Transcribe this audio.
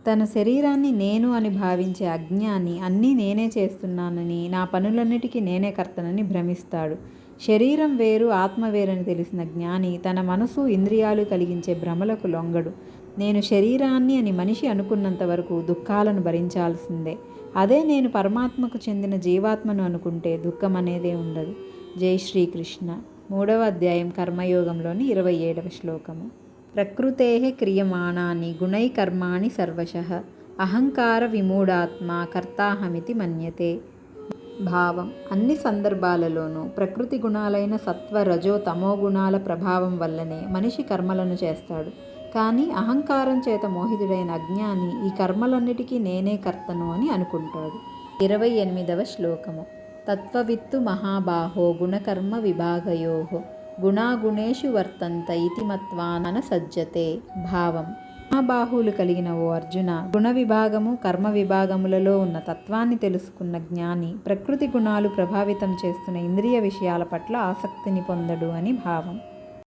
తన శరీరాన్ని నేను అని భావించే అజ్ఞాని అన్నీ నేనే చేస్తున్నానని, నా పనులన్నిటికీ నేనే కర్తనని భ్రమిస్తాడు. శరీరం వేరు, ఆత్మ వేరని తెలిసిన జ్ఞాని తన మనసు, ఇంద్రియాలు కలిగించే భ్రమలకు లొంగడు. నేను శరీరాన్ని అని మనిషి అనుకున్నంత వరకు దుఃఖాలను భరించాల్సిందే. అదే నేను పరమాత్మకు చెందిన జీవాత్మను అనుకుంటే దుఃఖం అనేదే ఉండదు. జై శ్రీకృష్ణ. 3వ అధ్యాయం కర్మయోగంలోని 27వ శ్లోకము. ప్రకృతే క్రియమాణాని గుణై కర్మాణి సర్వశః అహంకార విమూఢాత్మ కర్తాహమితి మన్యతే. భావం: అన్ని సందర్భాలలోనూ ప్రకృతి గుణాలైన సత్వ, రజో, తమో గుణాల ప్రభావం వల్లనే మనిషి కర్మలను చేస్తాడు. కానీ అహంకారం చేత మోహితుడైన అజ్ఞాని ఈ కర్మలన్నిటికీ నేనే కర్తను అని అనుకుంటాడు. 28వ శ్లోకము. తత్వవిత్తు మహాబాహో గుణకర్మ విభాగయోః గుణాగుణేషు వర్తంత ఇతి మత్వా న సజ్జతే. భావం: మహాబాహువులు కలిగిన ఓ అర్జున, గుణ విభాగము, కర్మ విభాగములలో ఉన్న తత్వాన్ని తెలుసుకున్న జ్ఞాని ప్రకృతి గుణాలు ప్రభావితం చేస్తున్న ఇంద్రియ విషయాల పట్ల ఆసక్తిని పొందడు అని భావం.